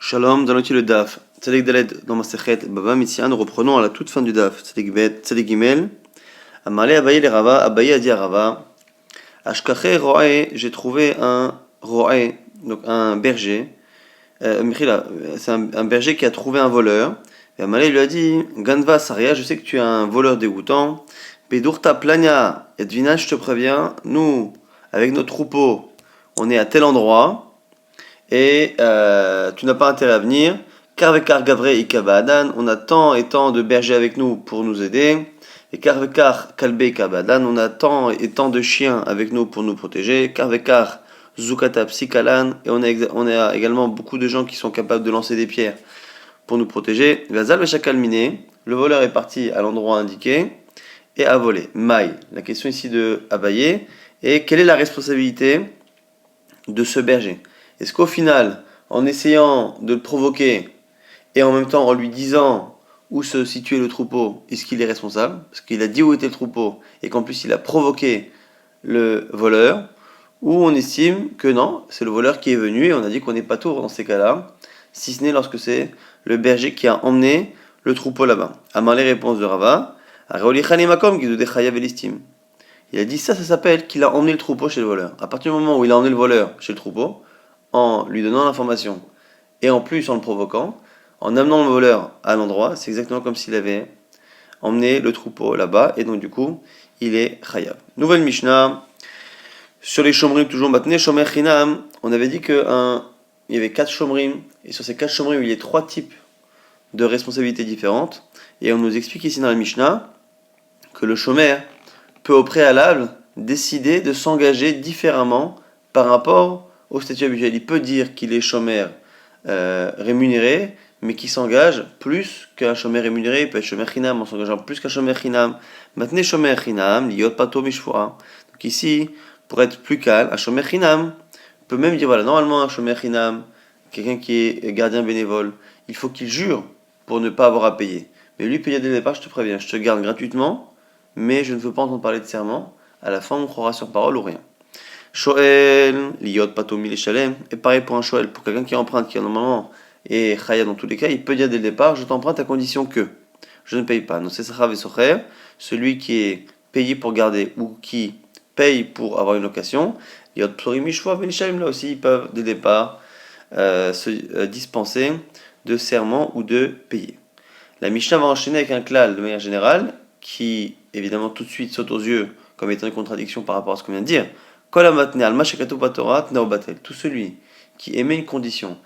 Shalom, dans le Daf. Tzaddik Daled dans Masechet Bava Mitzia, nous reprenons à la toute fin du Daf. Tzaddik Bet, Tzaddik Gimel. Amalé Abaye le Rava, Abaye a dit à Rava, Ashkache Ro'e, j'ai trouvé un Ro'e, donc un berger. C'est un berger qui a trouvé un voleur. Et Amalé lui a dit, Ganva Saria, je sais que tu es un voleur dégoûtant. Pedurta Plania, Edvina, je te préviens, nous, avec nos troupeaux, on est à tel endroit. Et tu n'as pas intérêt à venir. Karvekar Gavre Ikabadan, on a tant et tant de bergers avec nous pour nous aider. Et Karvekar Kalbe Ikabadan, on a tant et tant de chiens avec nous pour nous protéger. Karvekar Zukata Psikalan, et on a également beaucoup de gens qui sont capables de lancer des pierres pour nous protéger. Vazal Veshakalmine, le voleur est parti à l'endroit indiqué et a volé. Maï, la question ici de Abaye, et quelle est la responsabilité de ce berger? Est-ce qu'au final, en essayant de le provoquer et en même temps en lui disant où se situait le troupeau, est-ce qu'il est responsable? Parce qu'il a dit où était le troupeau et qu'en plus il a provoqué le voleur, ou on estime que non, c'est le voleur qui est venu et on a dit qu'on n'est pas tour dans ces cas-là, si ce n'est lorsque c'est le berger qui a emmené le troupeau là-bas. Amar les réponses de Rava, il a dit ça s'appelle qu'il a emmené le troupeau chez le voleur. À partir du moment où il a emmené le voleur chez le troupeau, en lui donnant l'information et en plus en le provoquant, en amenant le voleur à l'endroit, c'est exactement comme s'il avait emmené le troupeau là-bas et donc du coup il est chayav. Nouvelle Mishnah sur les shomrim, toujours maintenant shomer chinam. On avait dit qu'il y avait 4 shomrim et sur ces 4 shomrim il y a 3 types de responsabilités différentes et on nous explique ici dans la Mishnah que le shomer peut au préalable décider de s'engager différemment par rapport au statut habituel. Il peut dire qu'il est chômeur rémunéré, mais qui s'engage plus qu'un chômeur rémunéré. Il peut être chômeur chinam en s'engageant plus qu'un chômeur chinam. Maintenant, chômeur chinam, liot pato mishfoa. Donc ici, pour être plus calme, un chômeur chinam peut même dire voilà, normalement un chômeur chinam, quelqu'un qui est gardien bénévole, il faut qu'il jure pour ne pas avoir à payer. Mais lui peut dire dès le départ, je te préviens, je te garde gratuitement, mais je ne veux pas entendre parler de serment. À la fin, on croira sur parole ou rien. Shoel, liot patomi les shalem, et pareil pour un shoel, pour quelqu'un qui emprunte, qui normalement est chaya dans tous les cas, il peut dire dès le départ, je t'emprunte à condition que je ne paye pas. Donc c'est sachav et socher, celui qui est payé pour garder ou qui paye pour avoir une location, liot psorimi shvoa ben shalem, là aussi ils peuvent dès le départ se dispenser de serment ou de payer. La Mishnah va enchaîner avec un klal de manière générale, qui évidemment tout de suite saute aux yeux comme étant une contradiction par rapport à ce qu'on vient de dire. Tout celui qui émet une condition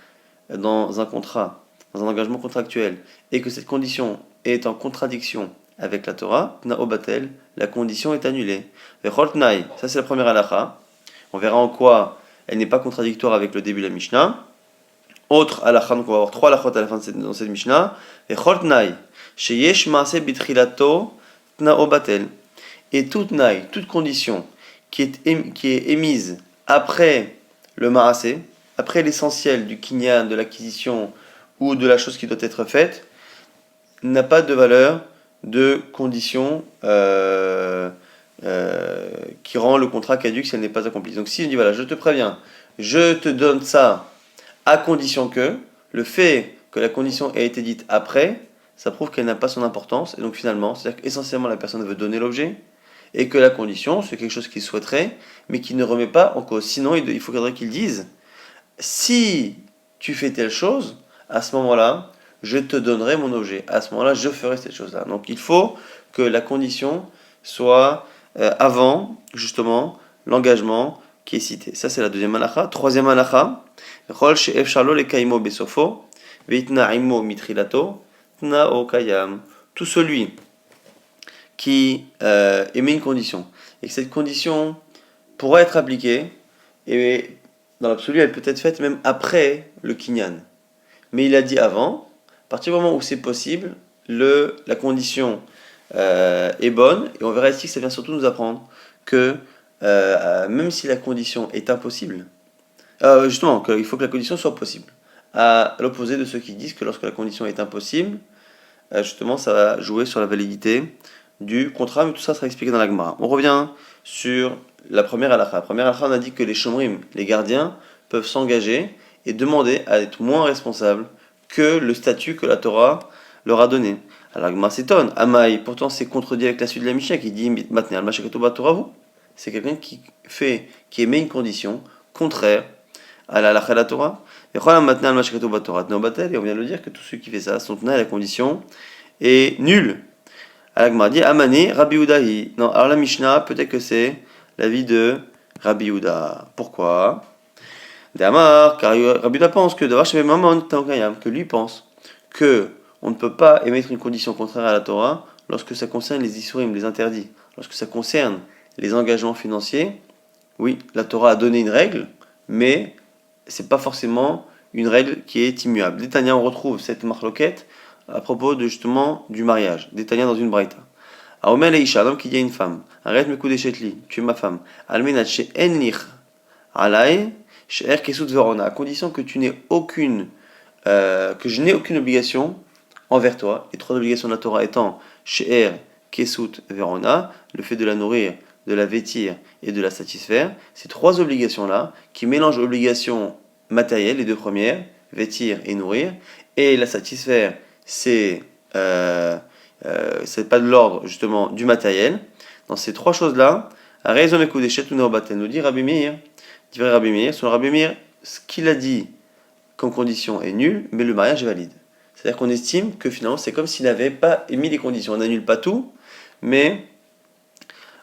dans un contrat, dans un engagement contractuel, et que cette condition est en contradiction avec la Torah, la condition est annulée. Ça c'est la première halakha. On verra en quoi elle n'est pas contradictoire avec le début de la Mishnah. Autre halakha, donc on va avoir 3 halakhot à la fin dans cette Mishnah. Et toute naï, toute condition qui est émise après le ma'aseh, après l'essentiel du kinyan, de l'acquisition ou de la chose qui doit être faite, n'a pas de valeur de condition qui rend le contrat caduc si elle n'est pas accomplie. Donc si je dis voilà, je te préviens, je te donne ça à condition que, le fait que la condition ait été dite après, ça prouve qu'elle n'a pas son importance, et donc finalement, c'est-à-dire qu'essentiellement la personne veut donner l'objet, et que la condition, c'est quelque chose qu'il souhaiterait, mais qu'il ne remet pas en cause. Sinon, il faudrait qu'il dise, si tu fais telle chose, à ce moment-là, je te donnerai mon objet. À ce moment-là, je ferai cette chose-là. Donc il faut que la condition soit avant, justement, l'engagement qui est cité. Ça, c'est la deuxième halakha. Troisième halakha, Chol she'ef shalo le kaimo besofo, veitna imo mitrilato, tna o kayam. Tout celui qui émet une condition, et que cette condition pourra être appliquée, et dans l'absolu, elle peut être faite même après le kinyan. Mais il a dit avant, à partir du moment où c'est possible, la condition est bonne, et on verra ici que ça vient surtout nous apprendre que même si la condition est impossible, justement, qu'il faut que la condition soit possible. À l'opposé de ceux qui disent que lorsque la condition est impossible, justement, ça va jouer sur la validité du contrat, mais tout ça sera expliqué dans la Gemara. On revient sur la première halakha. La première halakha, on a dit que les shomrim, les gardiens, peuvent s'engager et demander à être moins responsables que le statut que la Torah leur a donné. Alors Agma s'étonne, Amaï, pourtant c'est contredit avec la suite de la Mishnah qui dit Matnei Mashakato Batoravu. C'est quelqu'un qui émet une condition contraire à la halakha de la Torah. Et on vient de le dire que tout ceux qui fait ça, son tenant à la condition est nul. Al-Agma dit Amani Rabbi Udahi. Non, alors la Mishnah, peut-être que c'est l'avis de Rabbi Uda. Pourquoi? D'Amar, car Rabbi Uda pense que d'avoir chez Mamon, que lui pense que on ne peut pas émettre une condition contraire à la Torah lorsque ça concerne les isurim, les interdits. Lorsque ça concerne les engagements financiers, oui, la Torah a donné une règle, mais c'est pas forcément une règle qui est immuable. Détania, on retrouve cette marloquette à propos de justement du mariage. Détania dans une braïta. Aomel et Isha, un homme qui dit à une femme, arrête me couder chetli, tu es ma femme. Almenat she enlich alay she'er kesut verona, à condition que tu n'aies aucune, que je n'ai aucune obligation envers toi. Les trois obligations de la Torah étant she'er kesut verona, le fait de la nourrir, de la vêtir et de la satisfaire. Ces trois obligations-là, qui mélangent obligations matérielles, les deux premières, vêtir et nourrir, et la satisfaire, c'est pas de l'ordre justement du matériel. Dans ces trois choses-là, nous dit Rabbi Meir, selon Rabbi Meir, ce qu'il a dit comme condition est nul, mais le mariage est valide. C'est-à-dire qu'on estime que finalement c'est comme s'il n'avait pas émis les conditions. On n'annule pas tout, mais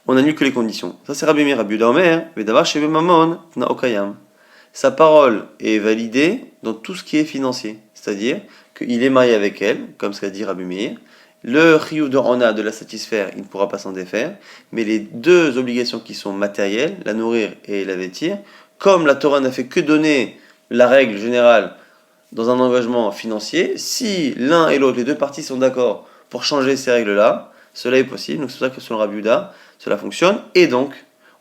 on n'annule que les conditions. Ça c'est Rabbi Meir, Rabbi Yehuda Omer, mais d'avoir chez Mamon, na okayam. Sa parole est validée dans tout ce qui est financier. C'est-à-dire qu'il est marié avec elle, comme ce qu'a dit Rabbi Meir. Le chiyuv de Rana de la satisfaire, il ne pourra pas s'en défaire. Mais les deux obligations qui sont matérielles, la nourrir et la vêtir, comme la Torah n'a fait que donner la règle générale dans un engagement financier, si l'un et l'autre, les deux parties sont d'accord pour changer ces règles-là, cela est possible. Donc c'est pour ça que selon Rabbi Yehuda, cela fonctionne. Et donc,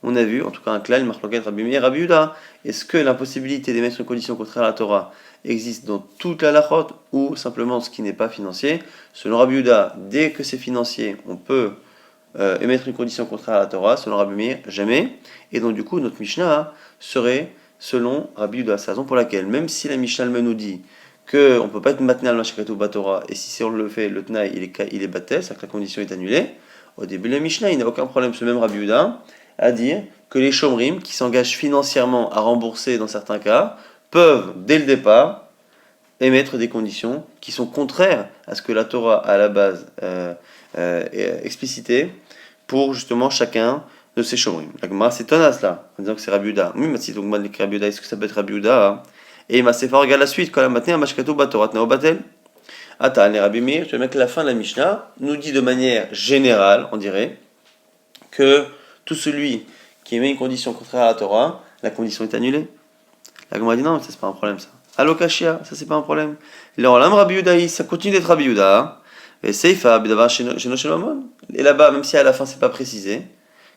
on a vu, en tout cas un clal, marloquet Rabbi Meir et Rabbi Yehuda. Est-ce que l'impossibilité d'émettre une condition contraire à la Torah existe dans toute la halachot ou simplement ce qui n'est pas financier? Selon Rabbi Yehuda, dès que c'est financier, on peut émettre une condition contraire à la Torah. Selon Rabbi Meir, jamais. Et donc du coup, notre Mishnah serait selon Rabbi Yehuda. C'est la raison pour laquelle, même si la Mishnah nous dit qu'on ne peut pas être matnei al mashkato batora, et si on le fait, le tnaï, il est batel, c'est-à-dire que la condition est annulée, au début de la Mishnah, il n'y a aucun problème, ce même Rabbi Yehuda, à dire que les shomrim, qui s'engagent financièrement à rembourser dans certains cas, peuvent, dès le départ, émettre des conditions qui sont contraires à ce que la Torah, à la base, explicité pour justement chacun de ces shomrim. La Gemara s'étonne à cela, en disant que c'est Rabbi Yehuda. Oui, mais si donc Rabbi Yehuda, est-ce que ça peut être Rabbi Yehuda hein? Et ma Sefer regarde la suite, quand la matinée, Mashkato Batorat Nao Batel. Attends, les Rabbi Meir, tu vas mettre que la fin de la Mishnah nous dit de manière générale, on dirait, que tout celui qui émet une condition contraire à la Torah, la condition est annulée. La Gemara dit non, ça c'est pas un problème ça. Alokashia, ça c'est pas un problème. L'Olam Rabbi Yehuda, ça continue d'être Rabbi Yehuda. Et Seifa, Bidavar Sheno Shelomon. Et là-bas, même si à la fin c'est pas précisé,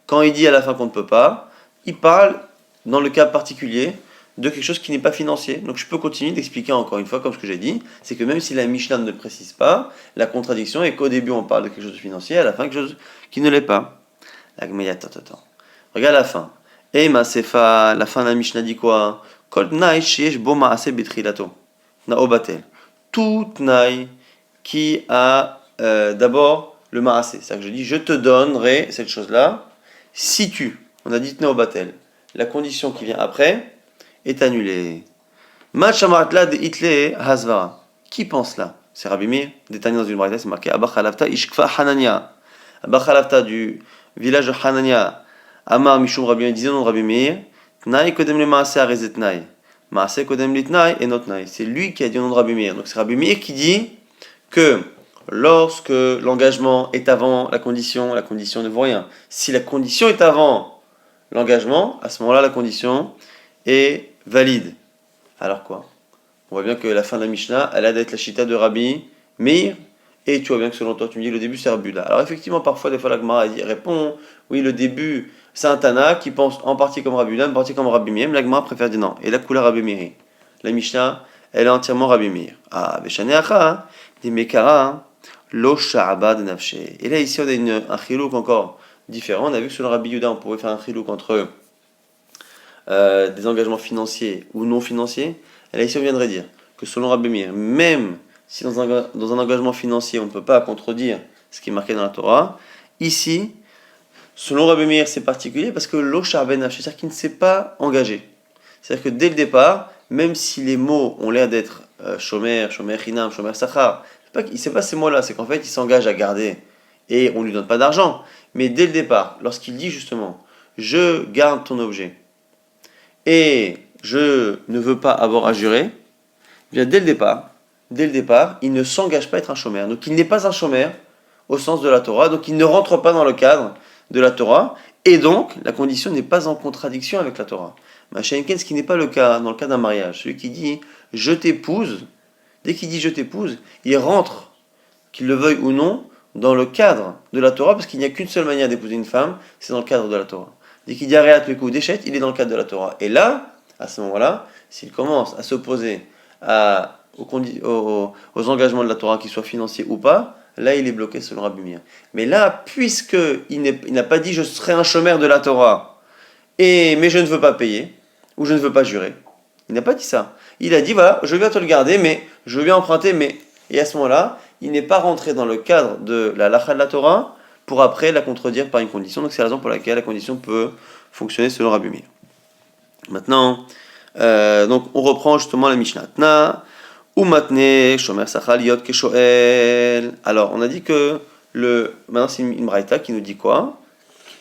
quand il dit à la fin qu'on ne peut pas, il parle dans le cas particulier de quelque chose qui n'est pas financier. Donc je peux continuer d'expliquer encore une fois, comme ce que j'ai dit, c'est que même si la Mishnah ne le précise pas, la contradiction est qu'au début on parle de quelque chose de financier, à la fin quelque chose qui ne l'est pas. Attends. Regarde la fin. Ema Sefa, la fin de la Mishnah dit quoi? Kol tnaï sheyesh bo ma'ase betrilato. Naobatel. Tout tnaï qui a d'abord le ma'ase. C'est-à-dire que je dis, je te donnerai cette chose-là si tu. On a dit naobatel. La condition qui vient après est annulée. Machamatla de Hitle Hasvara. Qui pense là? C'est Rabbi Meir, détaillé dans une braïta, c'est marqué Abachalavta Ishkfa Hanania. Abachalavta du village de Hanania. Amar Mishum Rabbi Meir, disait non Rabbi Meir, Tnaï Kodem le Maase Arezet Tnaï. Maase Kodem Litnaï et not Tnaï. C'est lui qui a dit au nom de Rabbi Meir. Donc c'est Rabbi Meir qui dit que lorsque l'engagement est avant la condition ne vaut rien. Si la condition est avant l'engagement, à ce moment-là, la condition est valide. Alors quoi? On voit bien que la fin de la Mishnah, elle a d'être la chita de Rabbi Meir, et tu vois bien que selon toi, tu me dis le début c'est Rabbi Yehuda. Alors effectivement, parfois, des fois, la Gemara répond, oui, le début, c'est un Tana qui pense en partie comme Rabbi Yehuda, en partie comme Rabbi Meir, mais la Gemara préfère dire non. Et la couleur Rabbi Meir. La Mishnah, elle est entièrement Rabbi Meir. Ah, Beshaneacha, des Mekara, Lo Sha'abad Nafshe. Et là, ici, on a un chilouk encore différent. On a vu que selon Rabbi Yehuda, on pouvait faire un chilouk entre des engagements financiers ou non financiers. Et là, ici, on viendrait dire que selon Rabbi Meir, même si dans un engagement financier, on ne peut pas contredire ce qui est marqué dans la Torah, ici, selon Rabbi Meir, c'est particulier parce que l'Oshar Ben Nafsh, c'est-à-dire qu'il ne s'est pas engagé. C'est-à-dire que dès le départ, même si les mots ont l'air d'être Shomer, Shomer Chinam, Shomer Sachar, c'est pas ces mots-là, c'est qu'en fait, il s'engage à garder et on ne lui donne pas d'argent. Mais dès le départ, lorsqu'il dit justement, je garde ton objet et je ne veux pas avoir à jurer, eh bien dès le départ, il ne s'engage pas à être un chômeur. Donc il n'est pas un chômeur au sens de la Torah, donc il ne rentre pas dans le cadre de la Torah, et donc la condition n'est pas en contradiction avec la Torah. Machenken, ce qui n'est pas le cas dans le cas d'un mariage. Celui qui dit je t'épouse, dès qu'il dit je t'épouse, il rentre, qu'il le veuille ou non, dans le cadre de la Torah, parce qu'il n'y a qu'une seule manière d'épouser une femme, c'est dans le cadre de la Torah. Dès qu'il dit Aréat Pekou Déchet, il est dans le cadre de la Torah. Et là, à ce moment-là, s'il commence à s'opposer aux engagements de la Torah, qu'ils soient financiers ou pas, là il est bloqué selon Rabbi Meir. Mais là, puisqu'il n'a pas dit je serai un chômeur de la Torah, mais je ne veux pas payer, ou je ne veux pas jurer, il n'a pas dit ça. Il a dit voilà, je veux bien te le garder, mais je veux bien emprunter, mais. Et à ce moment-là, il n'est pas rentré dans le cadre de la lacha de la Torah pour après la contredire par une condition. Donc c'est la raison pour laquelle la condition peut fonctionner selon Rabbi Meir. Maintenant, donc on reprend justement la Mishnah. Tna, ou matne, shomer sachal yot keshoel. Alors on a dit que maintenant c'est une braïta qui nous dit quoi?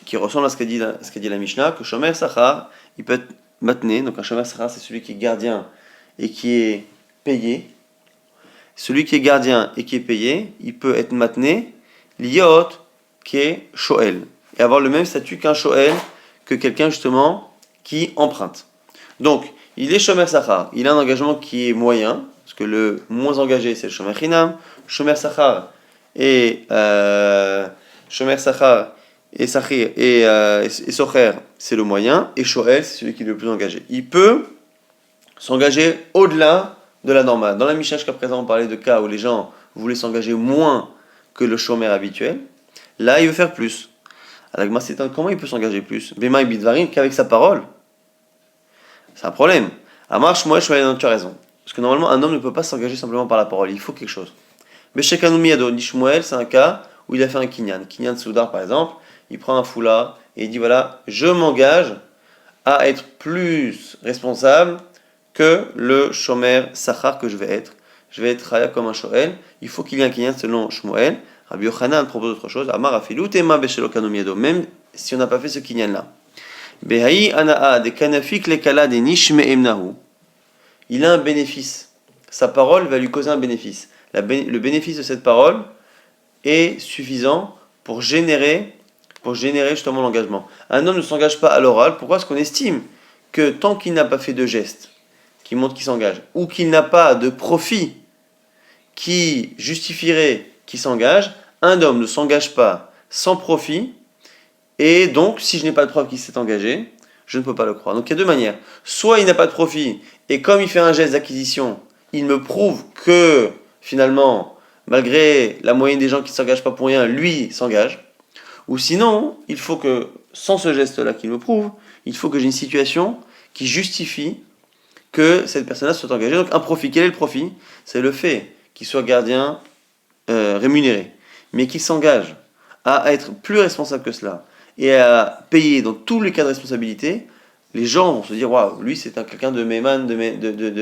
Qui ressemble à ce qu'a dit la Mishnah, que shomer sachar, il peut être matne. Donc un shomer sachar, c'est celui qui est gardien et qui est payé. Celui qui est gardien et qui est payé, il peut être matné, liot, qui est shoel, et avoir le même statut qu'un shoel, que quelqu'un justement qui emprunte. Donc, il est shomer sachar, il a un engagement qui est moyen, parce que le moins engagé c'est le shomer chinam, shomer sachar et sachir et socher c'est le moyen, et shoel c'est celui qui est le plus engagé. Il peut s'engager au-delà de la normale. Dans la Mishnah jusqu'à présent, on parlait de cas où les gens voulaient s'engager moins que le chômeur habituel. Là, il veut faire plus. Alors, comment il peut s'engager plus? Bema et Bidvarim, qu'avec sa parole. C'est un problème. Amar Shmuel, Shmuel, tu as raison. Parce que normalement, un homme ne peut pas s'engager simplement par la parole. Il faut quelque chose. Mais chez Kanoumi Ado, Shmuel, c'est un cas où il a fait un kinyan. Kinyan Soudar, par exemple, il prend un foulard et il dit voilà, je m'engage à être plus responsable que le shomer sachar que je vais être. Je vais être raya comme un shoel. Il faut qu'il y ait un kinyan selon Shmuel. Rabbi Yochanan propose autre chose. Amar afilu tema beshelo kanomiedo. Même si on n'a pas fait ce kinyan là. Behaï anaa de kanafik lekala de nishme emnahu. Il a un bénéfice. Sa parole va lui causer un bénéfice. Le bénéfice de cette parole est suffisant pour générer justement l'engagement. Un homme ne s'engage pas à l'oral. Pourquoi est-ce qu'on estime que tant qu'il n'a pas fait de geste qui montre qu'il s'engage, ou qu'il n'a pas de profit qui justifierait qu'il s'engage, un homme ne s'engage pas sans profit, et donc si je n'ai pas de preuve qu'il s'est engagé, je ne peux pas le croire. Donc il y a deux manières. Soit il n'a pas de profit, et comme il fait un geste d'acquisition, il me prouve que finalement, malgré la moyenne des gens qui ne s'engagent pas pour rien, lui s'engage. Ou sinon, il faut que, sans ce geste-là qu'il me prouve, il faut que j'ai une situation qui justifie que cette personne-là soit engagée. Donc un profit, quel est le profit? C'est le fait qu'il soit gardien rémunéré, mais qu'il s'engage à être plus responsable que cela et à payer dans tous les cas de responsabilité. Les gens vont se dire waouh, lui c'est quelqu'un de Meheman, de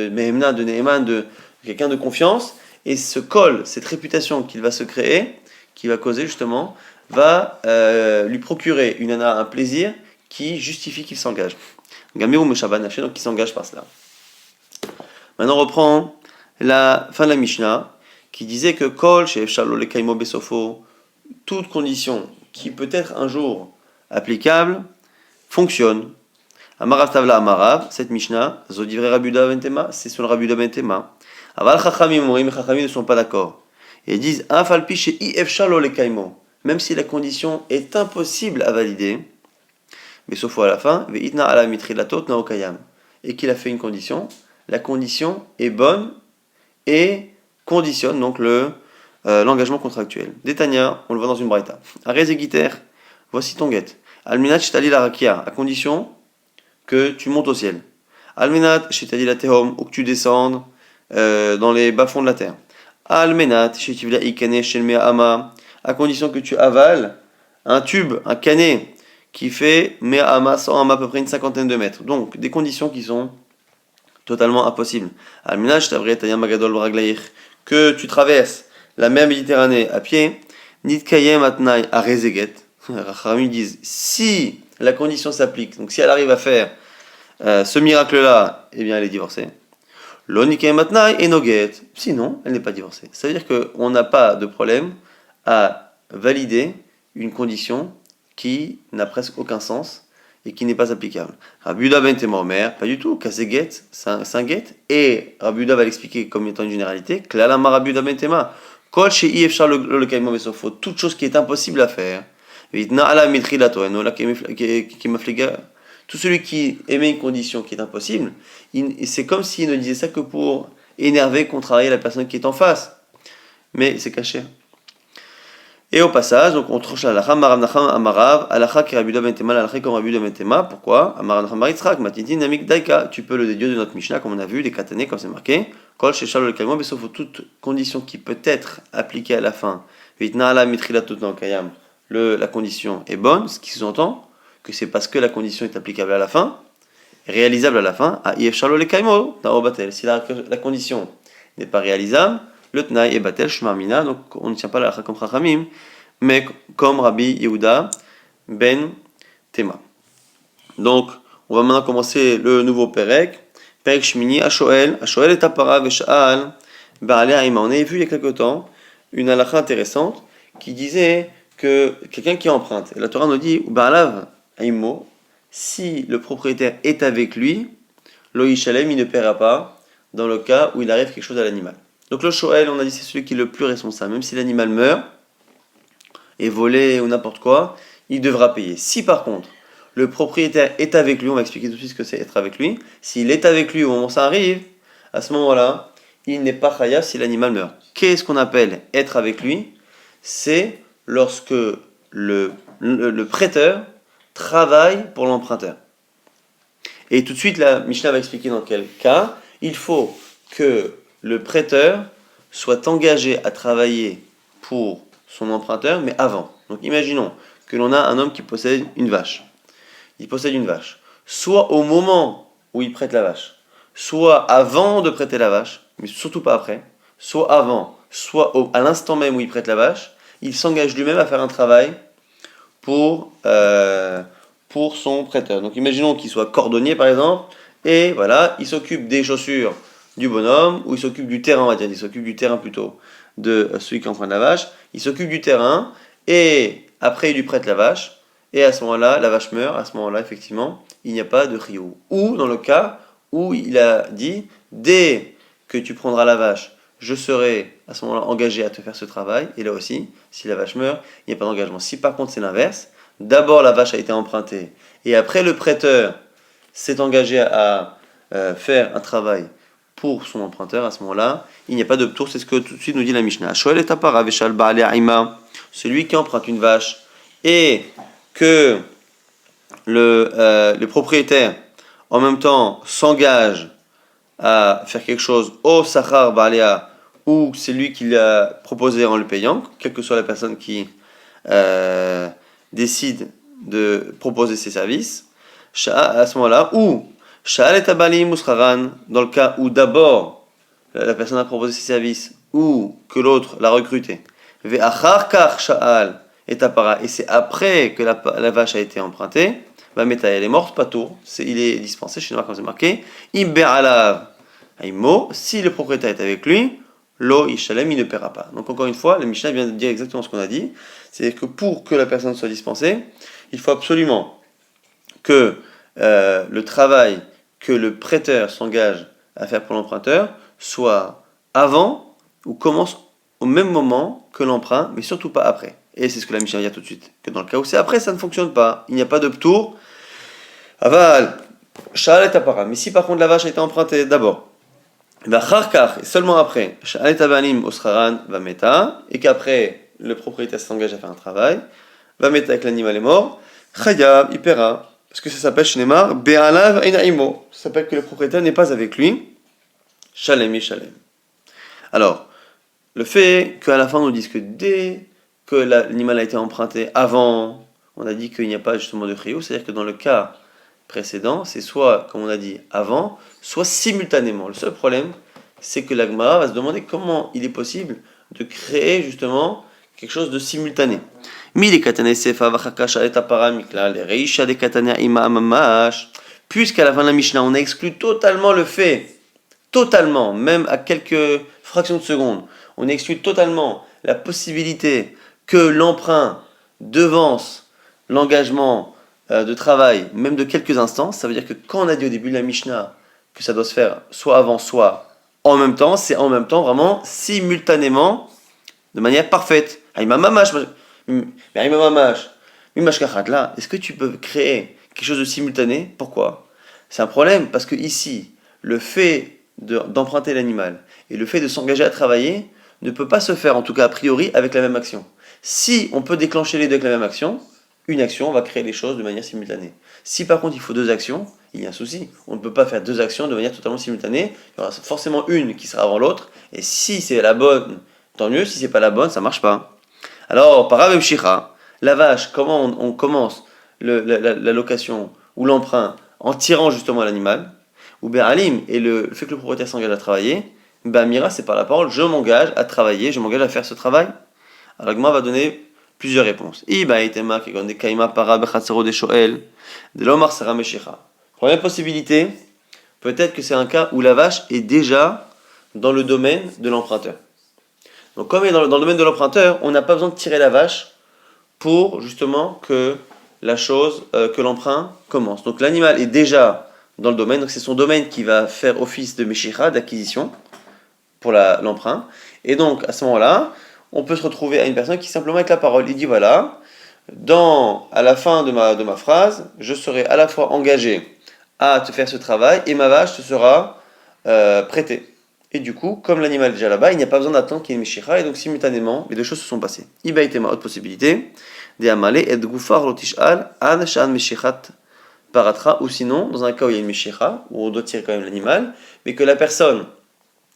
Mehemna, de Neheman, de quelqu'un de confiance, et ce col, cette réputation qu'il va se créer, qui va causer justement, va lui procurer un plaisir qui justifie qu'il s'engage. Gamirou Meshaban Haché, donc il s'engage par cela. Maintenant on reprend la fin de la Mishnah qui disait que Kol She'ef Shalo Lekaimo Besofo, toute condition qui peut être un jour applicable fonctionne. Amarav Tavla Amarav, cette Mishnah, Zodivre Rabuda Bentema, c'est sur le Rabuda Bentema. Aval Chachamim Morim, Chachamim ne sont pas d'accord. Et ils disent Afalpi She'ef Shalo Lekaimo, même si la condition est impossible à valider, mais sauf fois à la fin, Ve'itna ala mitrilatot naokayam, et qu'il a fait une condition. La condition est bonne et conditionne donc l'engagement contractuel. Détania, on le voit dans une braïta. Arez et Giter, voici ton guet. Alminat shtali la rakia, à condition que tu montes au ciel. Almenat, chez la tehom, ou que tu descendes dans les bas-fonds de la terre. Almenat, chez Tivla Ikane, chez le Ama, à condition que tu avales un tube, un canet, qui fait Mea Ama, 100 Ama, à peu près une cinquantaine de mètres. Donc, des conditions qui sont totalement impossibles. Almenat, Shtavret, Tayam Magadol Braglaïr, que tu traverses la mer Méditerranée à pied, Nitkayem Atnaï à Rezeget. Rachamim disent, si la condition s'applique, donc si elle arrive à faire ce miracle-là, eh bien elle est divorcée. L'Onikayem Atnaï et Noget. Sinon, elle n'est pas divorcée. Ça veut dire qu'on n'a pas de problème à valider une condition qui n'a presque aucun sens et qui n'est pas applicable. Rabbi Yehuda ben Temomer, pas du tout. Kaseget, c'est un get. Et Rabbi Yehuda va l'expliquer comme étant une généralité. Klalama Rabbi Yehuda ben Tema. Kol she'i efshar le kaimon besofo. Toute chose qui est impossible à faire. Vitna ala mitrilato. Tout celui qui émet une condition qui est impossible, c'est comme s'il ne disait ça que pour énerver, contrarier la personne qui est en face. Mais c'est caché. Et au passage, donc on tranche la halakha, Marav Nachman Amarav, halakha qui Rabbi Yehuda ben Tema, halakha comme Rabbi Yehuda ben Tema. Pourquoi? Amarav Nachman Bar Yitzchak, Matiti Namik Daika. Tu peux le déduire de notre Mishnah, comme on a vu, les katané, comme c'est marqué. Kol shechal le kalmo, mais sauf toute condition qui peut être appliquée à la fin. Vitna ala mitrilat tout dans kayam. La condition est bonne, ce qui sous-entend que c'est parce que la condition est applicable à la fin, réalisable à la fin. À if shalo le kalmo, dans batel. Si la condition n'est pas réalisable, le Tnaï est batel shmarmina, donc on ne tient pas la halakha comme Chachamim, mais comme Rabbi Yehuda ben Tema. Donc, on va maintenant commencer le nouveau Perek. Perek Shmini, Ashoel et Tapara Vesha'al, Ba'ale Haïma. On avait vu il y a quelque temps une halakha intéressante qui disait que quelqu'un qui emprunte, et la Torah nous dit, Ba'alav Haïmo, si le propriétaire est avec lui, Lo Yishalem, il ne paiera pas dans le cas où il arrive quelque chose à l'animal. Donc le shoel, on a dit, c'est celui qui est le plus responsable. Même si l'animal meurt, est volé ou n'importe quoi, il devra payer. Si par contre, le propriétaire est avec lui, on va expliquer tout de suite ce que c'est être avec lui, s'il est avec lui au moment où ça arrive, à ce moment-là, il n'est pas chayav si l'animal meurt. Qu'est-ce qu'on appelle être avec lui? C'est lorsque le prêteur travaille pour l'emprunteur. Et tout de suite, la Mishnah va expliquer dans quel cas il faut que le prêteur soit engagé à travailler pour son emprunteur, mais avant. Donc imaginons que l'on a un homme qui possède une vache. Il possède une vache. Soit au moment où il prête la vache, soit avant de prêter la vache, mais surtout pas après, soit avant, soit à l'instant même où il prête la vache, il s'engage lui-même à faire un travail pour son prêteur. Donc imaginons qu'il soit cordonnier par exemple, et voilà, il s'occupe des chaussures du bonhomme, ou il s'occupe du terrain, on va dire, il s'occupe du terrain plutôt de celui qui emprunte la vache, il s'occupe du terrain, et après il lui prête la vache, et à ce moment-là, la vache meurt, à ce moment-là, effectivement, il n'y a pas de riou. Ou dans le cas où il a dit, dès que tu prendras la vache, je serai à ce moment-là engagé à te faire ce travail, et là aussi, si la vache meurt, il n'y a pas d'engagement. Si par contre c'est l'inverse, d'abord la vache a été empruntée, et après le prêteur s'est engagé à faire un travail pour son emprunteur, à ce moment-là, il n'y a pas de ptour, c'est ce que tout de suite nous dit la Mishnah. Shoel et Tapara Veshal Ba'ale Haïma, celui qui emprunte une vache et que le propriétaire en même temps s'engage à faire quelque chose au Sachar Ba'alea, ou c'est lui qui l'a proposé en le payant, quelle que soit la personne qui décide de proposer ses services, à ce moment-là, ou Sha'al et Abali Muscharan, dans le cas où d'abord la personne a proposé ses services ou que l'autre l'a recruté. Ve'achar kach Sha'al et Tapara, et c'est après que la vache a été empruntée, Meta, elle est morte, pas tour, il est dispensé, chez nous comme c'est marqué, Imber alav Aimo, si le propriétaire est avec lui, Lo Ishalem, il ne paiera pas. Donc encore une fois, la Mishnah vient de dire exactement ce qu'on a dit, c'est-à-dire que pour que la personne soit dispensée, il faut absolument que le travail que le prêteur s'engage à faire pour l'emprunteur soit avant ou commence au même moment que l'emprunt, mais surtout pas après. Et c'est ce que la Mishnah va dire tout de suite, que dans le cas où c'est après, ça ne fonctionne pas. Il n'y a pas de ptour. Aval, Sha'al et Tapara. Mais si par contre la vache a été empruntée d'abord, et seulement après, Sha'al et Tabanim Oscharan va meta, et qu'après le propriétaire s'engage à faire un travail, va meta avec l'animal est mort, Chayab, il paiera. Parce que ça s'appelle Shnemar, Be'alav Einaimo. Ça s'appelle que le propriétaire n'est pas avec lui. Shalem et Shalem. Alors, le fait qu'à la fin on nous dise que dès que l'animal a été emprunté avant, on a dit qu'il n'y a pas justement de chiyuv, c'est-à-dire que dans le cas précédent, c'est soit, comme on a dit, avant, soit simultanément. Le seul problème, c'est que la Gemara va se demander comment il est possible de créer justement quelque chose de simultané. Puisqu'à la fin de la Mishnah, on a exclu totalement le fait, totalement, même à quelques fractions de secondes, on exclut totalement la possibilité que l'emprunt devance l'engagement de travail, même de quelques instants. Ça veut dire que quand on a dit au début de la Mishnah que ça doit se faire soit avant, soit en même temps, c'est en même temps vraiment simultanément, de manière parfaite. Là, est-ce que tu peux créer quelque chose de simultané? Pourquoi? C'est un problème parce que ici, le fait d'emprunter l'animal et le fait de s'engager à travailler ne peut pas se faire, en tout cas a priori, avec la même action. Si on peut déclencher les deux avec la même action, une action va créer les choses de manière simultanée. Si par contre il faut deux actions, il y a un souci. On ne peut pas faire deux actions de manière totalement simultanée. Il y aura forcément une qui sera avant l'autre. Et si c'est la bonne, tant mieux. Si c'est pas la bonne, ça marche pas. Alors, par Shira, la vache, comment on commence la location ou l'emprunt en tirant justement l'animal, ou Alim, et le fait que le propriétaire s'engage à travailler, Mira, c'est par la parole, je m'engage à travailler, je m'engage à faire ce travail. Alors, Gma va donner plusieurs réponses. Première possibilité, peut-être que c'est un cas où la vache est déjà dans le domaine de l'emprunteur. Donc comme elle est dans le domaine de l'emprunteur, on n'a pas besoin de tirer la vache pour justement que la chose, que l'emprunt commence. Donc l'animal est déjà dans le domaine, donc c'est son domaine qui va faire office de Meshicha, d'acquisition pour l'emprunt. Et donc à ce moment-là, on peut se retrouver à une personne qui simplement avec la parole, il dit voilà, à la fin de ma phrase, je serai à la fois engagé à te faire ce travail et ma vache te sera prêtée. Et du coup, comme l'animal est déjà là-bas, il n'y a pas besoin d'attendre qu'il y ait une Meshicha, et donc simultanément, les deux choses se sont passées. Iba était ma autre possibilité, de Amale et Gufar Lotishal, An Shan Meshichat Paratra, ou sinon, dans un cas où il y a une Meshicha, où on doit tirer quand même l'animal, mais que la personne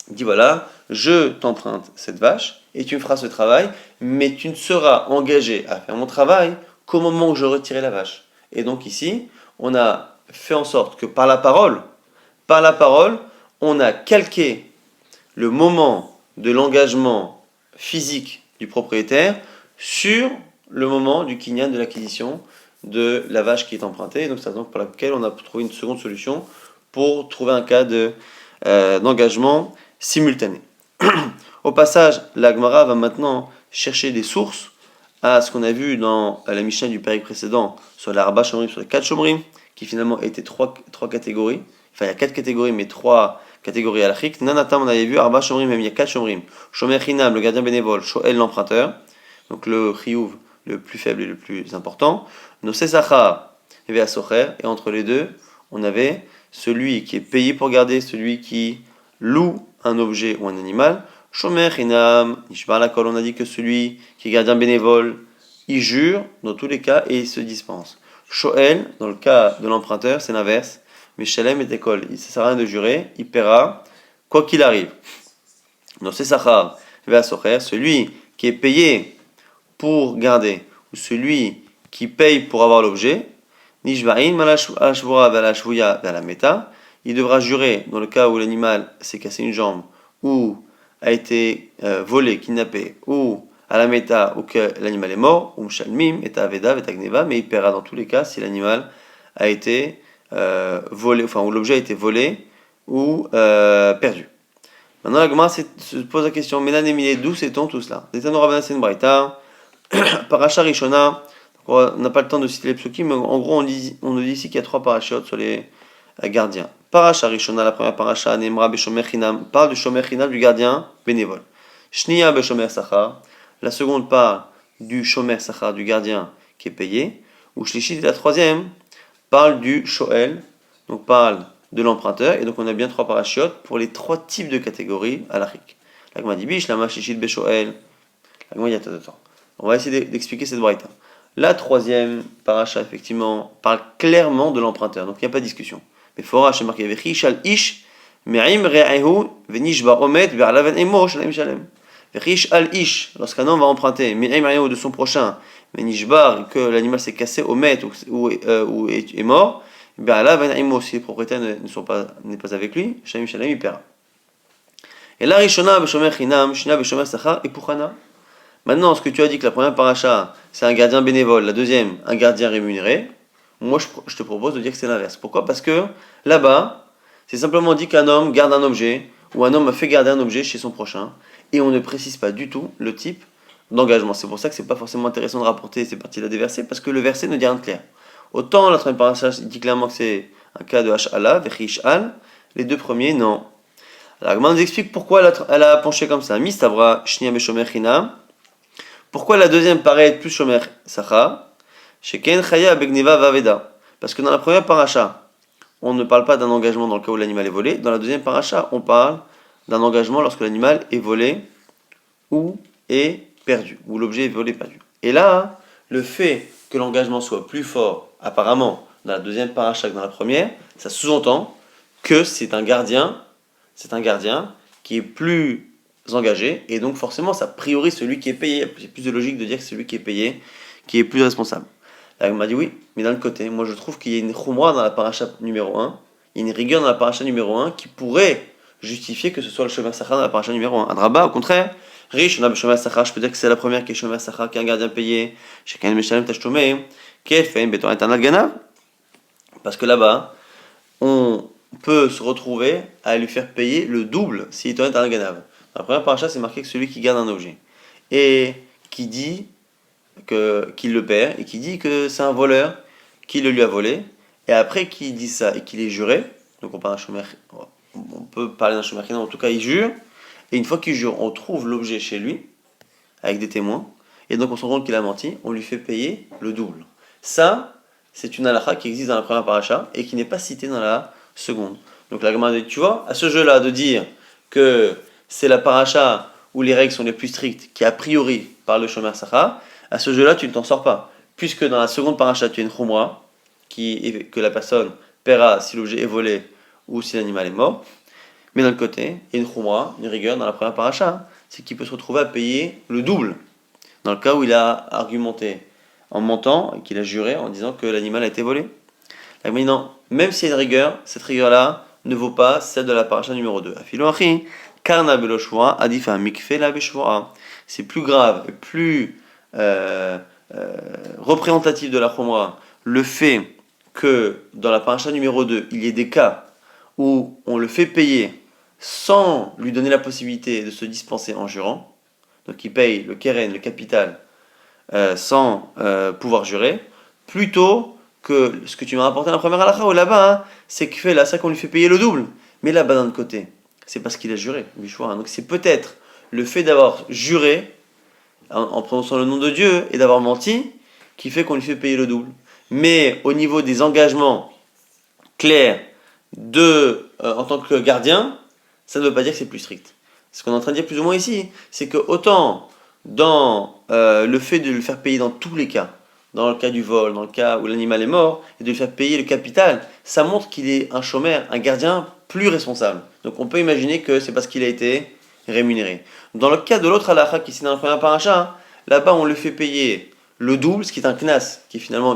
dit voilà, je t'emprunte cette vache, et tu me feras ce travail, mais tu ne seras engagé à faire mon travail qu'au moment où je retirerai la vache. Et donc ici, on a fait en sorte que par la parole, on a calqué le moment de l'engagement physique du propriétaire sur le moment du kinyan de l'acquisition de la vache qui est empruntée. Donc c'est la raison pour laquelle on a trouvé une seconde solution pour trouver un cas d'engagement simultané. Au passage, la Gemara va maintenant chercher des sources à ce qu'on a vu dans la Mishnah du périple précédent sur l'Arba Shomrim, sur les 4 Shomrim, qui finalement étaient trois catégories. Enfin, il y a 4 catégories, mais 3 catégorie halachique. Nanatam, on avait vu, Arba Shomrim, même il y a 4 Shomrim. Shomer Chinam, le gardien bénévole. Shoel, l'emprunteur. Donc le chiyuv, le plus faible et le plus important. Nosé Sachar, et Veasocher. Et entre les deux, on avait celui qui est payé pour garder, celui qui loue un objet ou un animal. Shomer Chinam, Nishbar Lakol, on a dit que celui qui est gardien bénévole, il jure dans tous les cas et il se dispense. Shoel, dans le cas de l'emprunteur, c'est l'inverse. Mais Shalem est école, il ne sert à rien de jurer, il paiera quoi qu'il arrive. Donc c'est Sachar, celui qui est payé pour garder, ou celui qui paye pour avoir l'objet, Nishvain la meta, il devra jurer dans le cas où l'animal s'est cassé une jambe, ou a été volé, kidnappé, ou à la meta, ou que l'animal est mort, ou Shalmim, et Aveda, et Agneva, mais il paiera dans tous les cas si l'animal a été volé, enfin où l'objet a été volé ou perdu. Maintenant la Gemara se pose la question, Menan et d'où sait-on tout cela? Paracha Rishona, on n'a pas le temps de citer les psukim, mais en gros on nous dit ici qu'il y a 3 parachiotes sur les gardiens. Paracha Rishona, la première paracha, Nemra Beshomer Chinam, parle du Shomer Chinam, du gardien bénévole. Shniya Beshomer Sachar, la seconde parle du Shomer Sachar, du gardien qui est payé. Ou Shlishit, la troisième parle du Shoel, donc parle de l'emprunteur, et donc on a bien 3 parachiotes pour les 3 types de catégories halachiques. La Gemara dit Bish, la Mashishit Beshoel. La Gemara dit attends. On va essayer d'expliquer cette braïta. La troisième paracha, effectivement, parle clairement de l'emprunteur, donc il n'y a pas de discussion. Mais Fora, chez marqué Vechish al ish, me'im re'ehu, venishba omet, ve'alavan emo, shalem shalem. Vechish al ish, lorsqu'un homme va emprunter, me'im re'ehu de son prochain, venishbar, que l'animal s'est cassé, omet, ou est mort, ve'alavan emo, si les propriétaires n'est pas avec lui, shalem shalem, il paiera. Et la Rishona, Beshomer Chinam, Shina Beshomer Sachar, et Puchana. Maintenant, ce que tu as dit que la première paracha, c'est un gardien bénévole, la deuxième, un gardien rémunéré, moi je te propose de dire que c'est l'inverse. Pourquoi ? Parce que là-bas, c'est simplement dit qu'un homme garde un objet, ou un homme a fait garder un objet chez son prochain, et on ne précise pas du tout le type d'engagement. C'est pour ça que c'est pas forcément intéressant de rapporter ces parties-là des versets, parce que le verset ne dit rien de clair. Autant la troisième paracha dit clairement que c'est un cas de Hash'ala, Vechish'al, les deux premiers, non. Alors, Agma nous explique pourquoi elle a penché comme ça. Mistavra, Shnia Beshomer Chinam. Pourquoi la deuxième paraît être plus Shomer Sachar? Sheken Chaya Begneva Vaveda. Parce que dans la première paracha, on ne parle pas d'un engagement dans le cas où l'animal est volé. Dans la deuxième paracha, on parle d'un engagement lorsque l'animal est volé ou est perdu, ou l'objet est volé perdu. Et là, le fait que l'engagement soit plus fort, apparemment, dans la deuxième paracha que dans la première, ça sous-entend que c'est un gardien qui est plus engagé, et donc forcément, ça priorise celui qui est payé. C'est plus de logique de dire que c'est celui qui est payé, qui est plus responsable. Là, il m'a dit oui, mais d'un autre côté, moi je trouve qu'il y a une khumra dans la paracha numéro 1, il y a une rigueur dans la paracha numéro 1 qui pourrait justifier que ce soit le Shomer Sachar dans la paracha numéro 1. Adraba, au contraire, riche, on a le Shomer Sachar, je peux dire que c'est la première qui est Shomer Sachar, qui est un gardien payé, chacun Meshalem Tashtomé, qui est fait une béton éternel Ganav, parce que là-bas, on peut se retrouver à lui faire payer le double s'il est éternel Ganav. Dans la première paracha, c'est marqué que celui qui garde un objet et qui dit qu'il le perd et qui dit que c'est un voleur qui le lui a volé, et après qu'il dit ça et qu'il est juré, donc on peut parler d'un shomer, en tout cas il jure, et une fois qu'il jure, on trouve l'objet chez lui avec des témoins, et donc on se rend compte qu'il a menti, on lui fait payer le double. Ça, c'est une halakha qui existe dans la première paracha et qui n'est pas citée dans la seconde. Donc la Gemara dit, tu vois, à ce jeu-là de dire que c'est la paracha où les règles sont les plus strictes, qui a priori par le Shomer Sachar, à ce jeu-là, tu ne t'en sors pas. Puisque dans la seconde paracha, tu as une khumra, que la personne paiera si l'objet est volé ou si l'animal est mort. Mais d'un côté, il y a une khumra, une rigueur dans la première paracha, c'est qu'il peut se retrouver à payer le double. Dans le cas où il a argumenté en mentant et qu'il a juré en disant que l'animal a été volé. Là, mais non, même s'il y a une rigueur, cette rigueur-là ne vaut pas celle de la paracha numéro 2. Afiloachi, karna beloshua, adifa mikfe la beshua. C'est plus grave et plus représentatif de la khumra le fait que dans la paracha numéro 2, il y ait des cas où on le fait payer sans lui donner la possibilité de se dispenser en jurant. Donc il paye le keren, le capital, sans pouvoir jurer, plutôt que ce que tu m'as rapporté dans la première halakha, où là-bas, c'est que fait là, ça qu'on lui fait payer le double. Mais là-bas, d'un autre côté, c'est parce qu'il a juré, Bishwa. Donc c'est peut-être le fait d'avoir juré en prononçant le nom de Dieu et d'avoir menti qui fait qu'on lui fait payer le double. Mais au niveau des engagements clairs en tant que gardien, ça ne veut pas dire que c'est plus strict. Ce qu'on est en train de dire plus ou moins ici, c'est que autant dans le fait de le faire payer dans tous les cas, dans le cas du vol, dans le cas où l'animal est mort, et de lui faire payer le capital, ça montre qu'il est un chômeur, un gardien plus responsable. Donc on peut imaginer que c'est parce qu'il a été rémunéré. Dans le cas de l'autre halakha qui est dans la première paracha, là-bas on le fait payer le double, ce qui est un knas, qui est finalement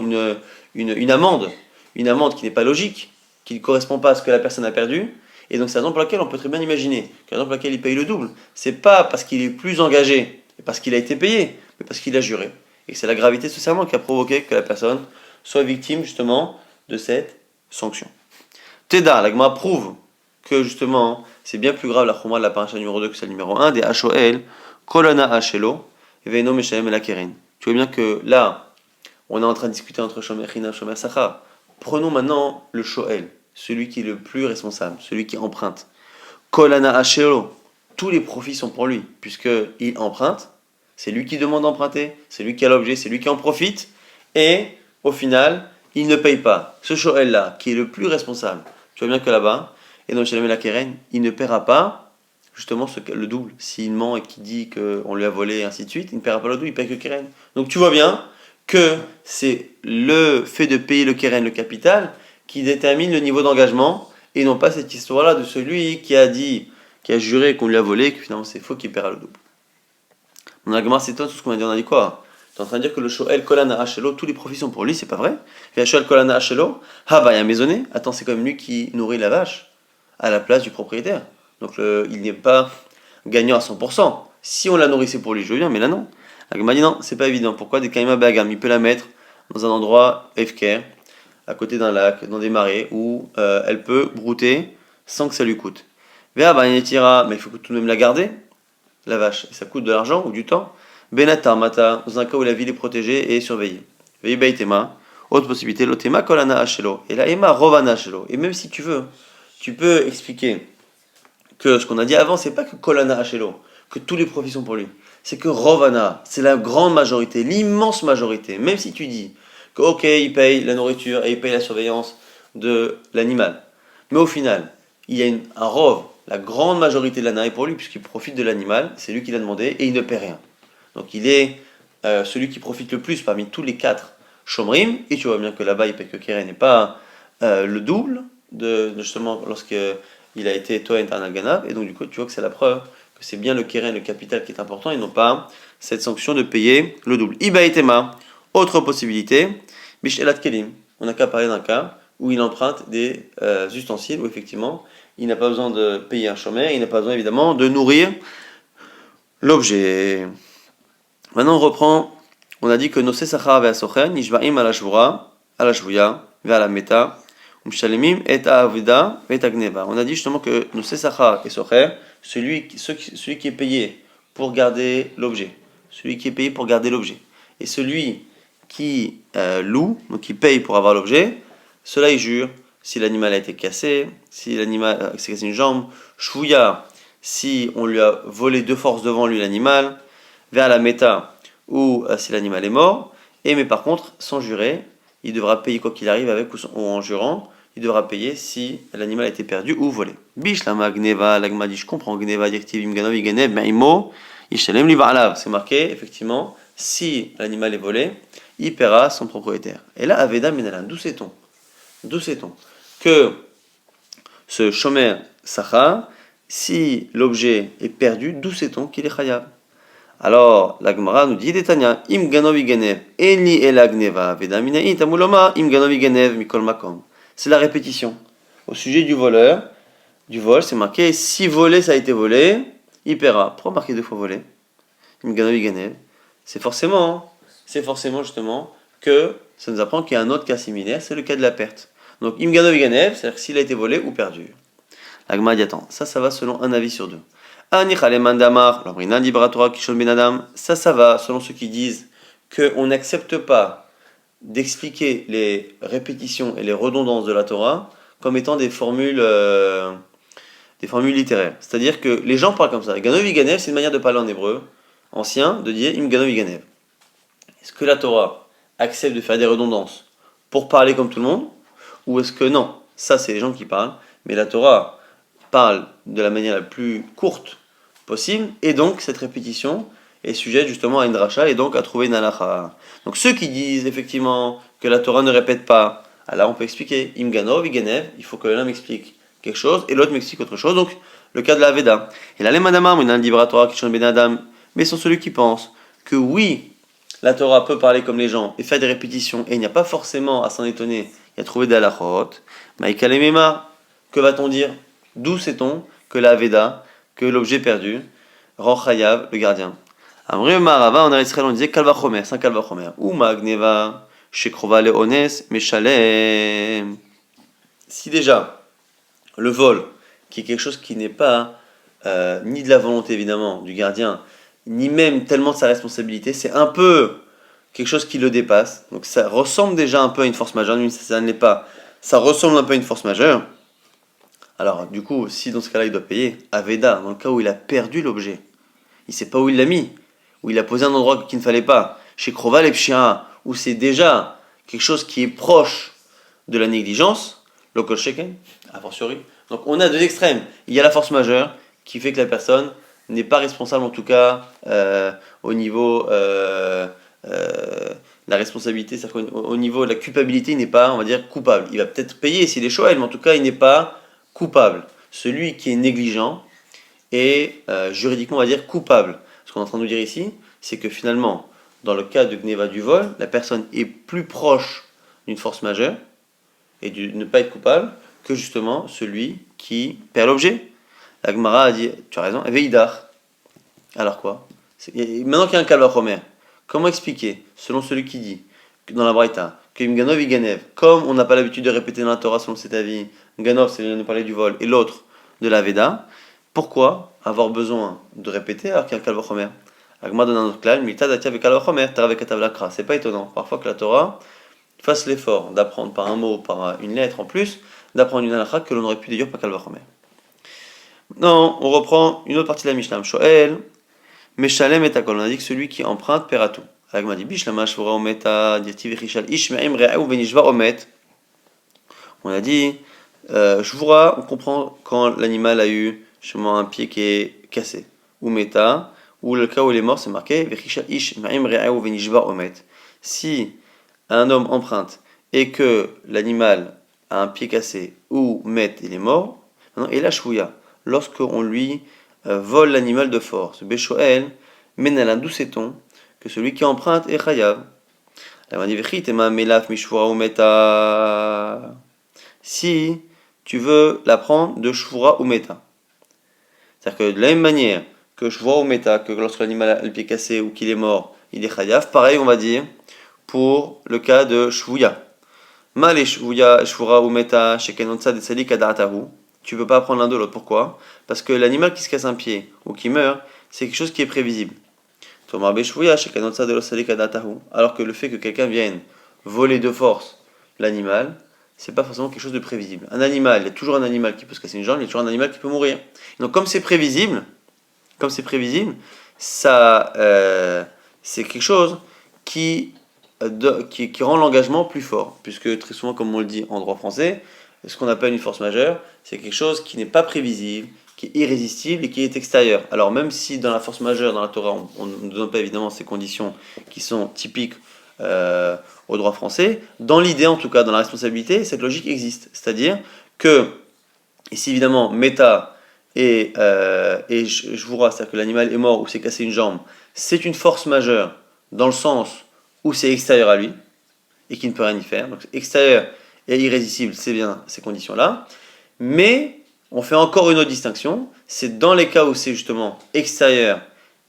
une amende qui n'est pas logique, qui ne correspond pas à ce que la personne a perdu. Et donc c'est la raison pour laquelle on peut très bien imaginer que la raison pour laquelle il paye le double, c'est pas parce qu'il est plus engagé et parce qu'il a été payé, mais parce qu'il a juré. Et c'est la gravité de ce serment qui a provoqué que la personne soit victime justement de cette sanction. Teda, l'agma prouve que justement c'est bien plus grave la khumra de la paracha numéro 2 que celle numéro 1 des Hashoel, Kolana Hashelo, Veino Meshalem et la Keren. Tu vois bien que là, on est en train de discuter entre Shomer China et Shomer Sachar. Prenons maintenant le Shoel, celui qui est le plus responsable, celui qui emprunte. Kolana Hashelo, tous les profits sont pour lui, puisqu'il emprunte, c'est lui qui demande d'emprunter, c'est lui qui a l'objet, c'est lui qui en profite, et au final, il ne paye pas. Ce Shoel-là, qui est le plus responsable, tu vois bien que là-bas, et dans Shalem et la Keren, il ne paiera pas justement le double. S'il ment et qu'il dit qu'on lui a volé et ainsi de suite, il ne paiera pas le double, il paye que Keren. Donc tu vois bien que c'est le fait de payer le keren, le capital, qui détermine le niveau d'engagement, et non pas cette histoire-là de celui qui a dit, qui a juré qu'on lui a volé, que finalement c'est faux, qu'il paiera le double. Mon argument c'est toi, tout ce qu'on a dit, on a dit quoi? Tu es en train de dire que le shoel kolana hachelo, tous les profits sont pour lui, c'est pas vrai? Le shoel kolana hachelo, ha bah il y a maisonné, attends, c'est quand même lui qui nourrit la vache, à la place du propriétaire. Donc il n'est pas gagnant à 100%. Si on la nourrissait pour lui, je veux bien, mais là non. Agma dit non, c'est pas évident. Pourquoi? Des kaima bagam, il peut la mettre dans un endroit efker, à côté d'un lac, dans des marais, où elle peut brouter sans que ça lui coûte. Vea bah mais il faut tout de même la garder, la vache, et ça coûte de l'argent ou du temps. Benatar mata, dans un cas où la ville est protégée et surveillée. Vei baitema, autre possibilité, l'otema kolana hachelo, et la ema rovana hachelo. Et même si tu veux, tu peux expliquer que ce qu'on a dit avant, c'est pas que kolana hachelo, que tous les profits sont pour lui. C'est que rovana, c'est la grande majorité, l'immense majorité. Même si tu dis que ok, il paye la nourriture et il paye la surveillance de l'animal. Mais au final, il y a un rov, la grande majorité de l'ana est pour lui, puisqu'il profite de l'animal, c'est lui qui l'a demandé, et il ne paie rien. Donc il est celui qui profite le plus parmi tous les 4 shomrim, et tu vois bien que là-bas, il paie que keren n'est pas le double, de justement lorsqu'il a été Toen Tarnal Ganav, et donc du coup, tu vois que c'est la preuve que c'est bien le keren, le capital qui est important, et non pas cette sanction de payer le double. Iba et Tema, autre possibilité, Bishelat Kelim, on n'a qu'à parler d'un cas où il emprunte des ustensiles, où effectivement, il n'a pas besoin de payer un chômeur, il n'a pas besoin évidemment de nourrir l'objet. Maintenant on reprend, on a dit que Nosé Sachar ve'asochen, Nishba'im ala shvuya, ve'ala meta, umshalemim et avida et agneva. On a dit justement que Nosé Sachar et Socher, celui qui est payé pour garder l'objet, celui qui est payé pour garder l'objet, et celui qui loue, donc qui paye pour avoir l'objet, cela il jure si l'animal a été cassé, si l'animal s'est cassé une jambe, shvuya, si on lui a volé de force devant lui l'animal, vers la méta ou si l'animal est mort, mais par contre, sans jurer, il devra payer quoi qu'il arrive avec ou en jurant, il devra payer si l'animal a été perdu ou volé. Bish lama gneva, l'agma dit je comprends, gneva dirtivim ganovi ganev, maimo, ishalem li ba'alav. C'est marqué, effectivement, si l'animal est volé, il paiera son propriétaire. Et là, Aveda Minalan, d'où sait-on? D'où sait-on que ce shomer sacha, si l'objet est perdu, d'où sait-on qu'il est chayav? Alors, la Gemara nous dit, Détania, im ganovi ganev, eni ela gneva, vedaminaï, tamuloma, im ganovi ganev, mikol makom. C'est la répétition. Au sujet du voleur, du vol, c'est marqué, si volé, ça a été volé, il paiera. Pourquoi marquer 2 fois volé? Im ganovi ganev. C'est forcément justement que ça nous apprend qu'il y a un autre cas similaire, c'est le cas de la perte. Donc, im ganovi ganev, c'est-à-dire s'il a été volé ou perdu. La Gemara dit, attends, ça va selon un avis sur 2. Ça va, selon ceux qui disent qu'on n'accepte pas d'expliquer les répétitions et les redondances de la Torah comme étant des formules littéraires. C'est-à-dire que les gens parlent comme ça. Ganovi Ganev, c'est une manière de parler en hébreu ancien, de dire Im Ganovi Ganev. Est-ce que la Torah accepte de faire des redondances pour parler comme tout le monde? Ou est-ce que non? Ça, c'est les gens qui parlent. Mais la Torah parle de la manière la plus courte possible, et donc cette répétition est sujette justement à une dracha et donc à trouver une halacha. Donc ceux qui disent effectivement que la Torah ne répète pas, alors on peut expliquer im ganov, iganev, il faut que l'un m'explique quelque chose et l'autre m'explique autre chose, donc le cas de la Veda. Et là les madamam, il y a un livre à Torah qui change ben adam, mais sont celui qui pense que oui, la Torah peut parler comme les gens et faire des répétitions, et il n'y a pas forcément à s'en étonner et à trouver des halachot. Maïkalemema, que va-t-on dire? D'où sait-on que la Veda, que l'objet perdu, rend chayav, le gardien? Amri Marava, en Israël, on disait kalvachomer, c'est un kalvachomer. Ou magneva, shekrova leones, meshalem. Si déjà, le vol, qui est quelque chose qui n'est pas ni de la volonté évidemment du gardien, ni même tellement de sa responsabilité, c'est un peu quelque chose qui le dépasse. Donc ça ressemble déjà un peu à une force majeure, même si ça ne l'est pas. Ça ressemble un peu à une force majeure. Alors, du coup, si dans ce cas-là, il doit payer, Aveda, dans le cas où il a perdu l'objet, il ne sait pas où il l'a mis, où il a posé un endroit qu'il ne fallait pas, chez Kroval et Pshia, où c'est déjà quelque chose qui est proche de la négligence, Lokol Sheken, a fortiori. Donc, on a 2 extrêmes. Il y a la force majeure, qui fait que la personne n'est pas responsable, en tout cas, au niveau la responsabilité, c'est-à-dire qu'au niveau de la culpabilité, il n'est pas, on va dire, coupable. Il va peut-être payer s'il est shoel, mais en tout cas, il n'est pas coupable. Celui qui est négligent est juridiquement, on va dire, coupable. Ce qu'on est en train de nous dire ici, c'est que finalement, dans le cas de Gneva du vol, la personne est plus proche d'une force majeure et de ne pas être coupable que justement celui qui perd l'objet. La Gemara a dit, tu as raison, Veidar. Alors quoi? Maintenant qu'il y a un Kalvachomer, comment expliquer, selon celui qui dit, dans la Braïta, que Ganov et Ganev, comme on n'a pas l'habitude de répéter dans la Torah selon cet avis, Ganov c'est de parler du vol, et l'autre de la Veda, pourquoi avoir besoin de répéter alors qu'il y a un Kalvachomer? Agma donne un autre clal, Milta datia ve Kalvachomer, Taravek Atavlakra. C'est pas étonnant, parfois que la Torah fasse l'effort d'apprendre par un mot, par une lettre en plus, d'apprendre une halakha que l'on aurait pu déduire par Kalvachomer. Non, on reprend une autre partie de la Mishnah. Shoel, Meshalem et Takol. On a dit que celui qui emprunte paiera tout. Agma dit Bishlama Shvura Ometa, Dirti Vechishal Ish Me'im Re'au Venishva Omet. On a dit Shvura, on comprend quand l'animal a eu justement un pied qui est cassé. Ou Meta, ou le cas où il est mort, c'est marqué Vechishal Ish Me'im Re'au Venishva Omet. Si un homme emprunte et que l'animal a un pied cassé ou met, il est mort, et la Shvuya. Lorsqu'on lui vole l'animal de force. Beshoel, Menalan, d'où sait-on que celui qui emprunte est chayav. Si tu veux la prendre de shvura ou meta. C'est-à-dire que de la même manière que shvura ou meta, que lorsque l'animal a le pied cassé ou qu'il est mort, il est chayav, pareil on va dire pour le cas de shvuya. Mal et shvura ou meta, shekenotsa de salik adaratahu. Tu ne peux pas prendre l'un de l'autre. Pourquoi? Parce que l'animal qui se casse un pied ou qui meurt, c'est quelque chose qui est prévisible. Alors que le fait que quelqu'un vienne voler de force l'animal, c'est pas forcément quelque chose de prévisible. Un animal, il y a toujours un animal qui peut se casser une jambe, il y a toujours un animal qui peut mourir. Donc comme c'est prévisible, ça, c'est quelque chose qui rend l'engagement plus fort. Puisque très souvent, comme on le dit en droit français, ce qu'on appelle une force majeure, c'est quelque chose qui n'est pas prévisible, qui est irrésistible et qui est extérieur. Alors même si dans la force majeure, dans la Torah, on ne donne pas évidemment ces conditions qui sont typiques au droit français, dans l'idée en tout cas, dans la responsabilité, cette logique existe. C'est-à-dire que, ici évidemment, méta et je vous c'est-à-dire que l'animal est mort ou s'est cassé une jambe, c'est une force majeure dans le sens où c'est extérieur à lui et qui ne peut rien y faire. Donc extérieur et irrésistible, c'est bien ces conditions-là. Mais on fait encore une autre distinction, c'est dans les cas où c'est justement extérieur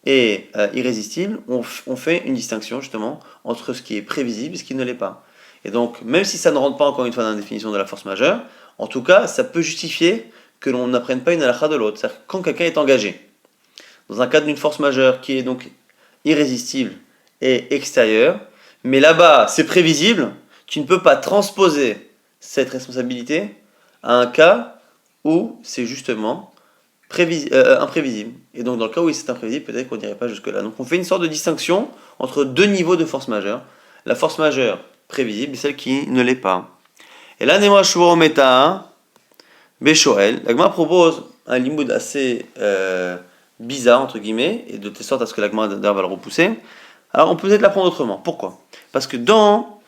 et irrésistible, on fait une distinction justement entre ce qui est prévisible et ce qui ne l'est pas. Et donc, même si ça ne rentre pas encore une fois dans la définition de la force majeure, en tout cas, ça peut justifier que l'on n'apprenne pas une halakha de l'autre. C'est-à-dire que quand quelqu'un est engagé dans un cadre d'une force majeure qui est donc irrésistible et extérieure, mais là-bas c'est prévisible, tu ne peux pas transposer cette responsabilité à un cas où c'est justement imprévisible. Et donc dans le cas où c'est imprévisible, peut-être qu'on n'irait pas jusque-là. Donc on fait une sorte de distinction entre deux niveaux de force majeure. La force majeure prévisible et celle qui ne l'est pas. Et là, Nemo Shuvah Meta, Beshoel, l'Agma propose un limoud assez bizarre, entre guillemets, et de telle sorte à ce que l'Agma d'ailleurs va le repousser. Alors on peut peut-être l'apprendre autrement. Pourquoi? Parce que dans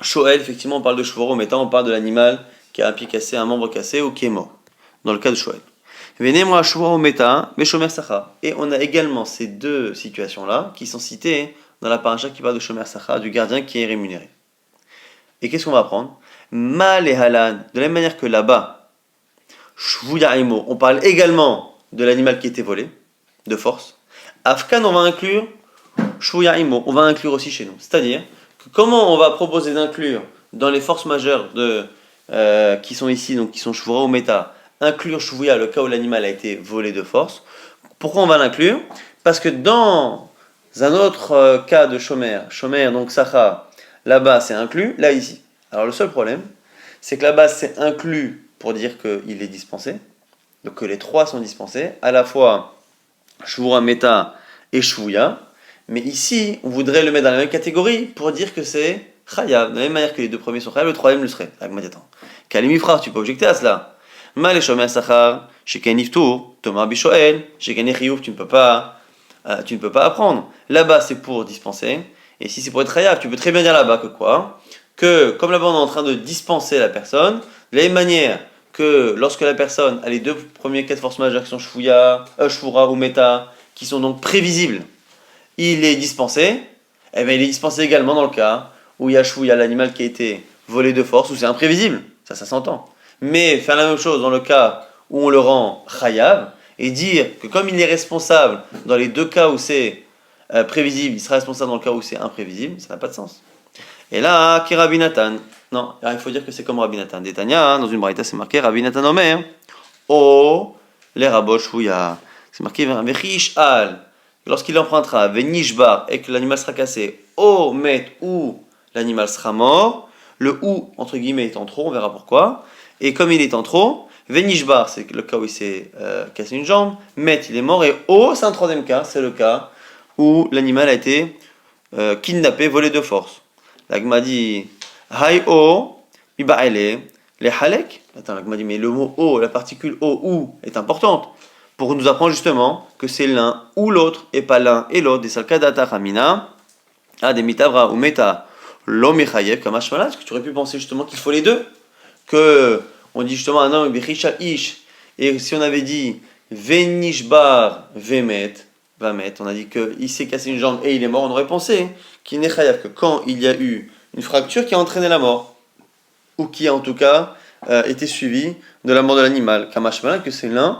Shoel, effectivement, on parle de Shuvah Meta, on parle de l'animal qui a un pied cassé, un membre cassé ou qui est mort. Dans le cas de Shoel. Et on a également ces deux situations-là qui sont citées dans la paracha qui parle de Shomer Sacha, du gardien qui est rémunéré. Et qu'est-ce qu'on va apprendre? Mal et Halan, de la même manière que là-bas, Shvuya Imo, on parle également de l'animal qui était volé, de force. Afkan, on va inclure Shvuya Imo, on va inclure aussi chez nous. C'est-à-dire que comment on va proposer d'inclure dans les forces majeures qui sont ici, donc qui sont Shvura ou Meta, inclure Shvuya, le cas où l'animal a été volé de force. Pourquoi on va l'inclure? Parce que dans un autre cas de Shomer, donc Sacha, là-bas c'est inclus, là ici. Alors le seul problème, c'est que là-bas c'est inclus pour dire qu'il est dispensé, donc que les trois sont dispensés, à la fois Shvura Meta et Shvuya, mais ici on voudrait le mettre dans la même catégorie pour dire que c'est Chayav, de la même manière que les deux premiers sont Chayav, le troisième le serait. Kalimi frère, tu peux objecter à cela. Mal et Shomer Sachar, chez Keniftour, Thomas Bishoel, chez Kenechiouf, tu ne peux pas apprendre. Là-bas, c'est pour dispenser, Et si c'est pour être Hayav, tu peux très bien dire là-bas que quoi? Que comme là-bas on est en train de dispenser la personne, de la même manière que lorsque la personne a les deux premiers cas de force majeure qui sont Shvura ou Meta, qui sont donc prévisibles, il est dispensé, eh bien il est dispensé également dans le cas où il y a Shvuya, l'animal qui a été volé de force, où c'est imprévisible, ça s'entend. Mais faire la même chose dans le cas où on le rend Chayav, et dire que comme il est responsable dans les deux cas où c'est prévisible, il sera responsable dans le cas où c'est imprévisible, ça n'a pas de sens. Et là, qui Rabbi Nathan? Non, il faut dire que c'est comme Rabbi Nathan. Détania, dans une braïta, c'est marqué Rabbi Nathan Omer. Oh, les rabots shvouya. C'est marqué Vechish al. Lorsqu'il empruntera Venishbar et que l'animal sera cassé, oh, met ou l'animal sera mort. Le ou, entre guillemets, est en trop, on verra pourquoi. Et comme il est en trop, Venishbar, c'est le cas où il s'est cassé une jambe. Met, il est mort. Et oh, c'est un troisième cas, c'est le cas où l'animal a été kidnappé, volé de force. La Gemara dit Hai o, iba'ele, les halek. Attends, la Gemara dit mais le mot o, la particule o ou est importante pour nous apprendre justement que c'est l'un ou l'autre et pas l'un et l'autre. Des salkadata ramina, des mitavra ou meta, lo mechayev, comme ashmala. Est-ce que tu aurais pu penser justement qu'il faut les deux? Que on dit justement un homme, bechisha ish, et si on avait dit venishbar vemet, on a dit qu'il s'est cassé une jambe et il est mort, on aurait pensé qu'il n'est chayav que quand il y a eu une fracture qui a entraîné la mort, ou qui a en tout cas été suivie de la mort de l'animal. Kamashmalan, que c'est l'un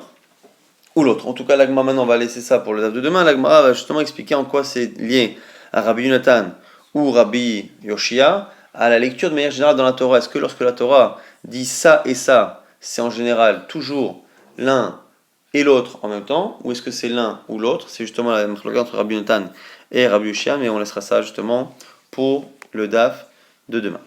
ou l'autre. En tout cas, l'agma maintenant on va laisser ça pour le daf de demain. L'agma va justement expliquer en quoi c'est lié à Rabbi Yonatan ou Rabbi Yoshia, à la lecture de manière générale dans la Torah. Est-ce que lorsque la Torah dit ça et ça, c'est en général toujours l'un et l'autre en même temps, ou est-ce que c'est l'un ou l'autre? C'est justement la marque entre Rabbi Yonatan et Rabbi Yoshia, mais on laissera ça justement pour le daf de demain.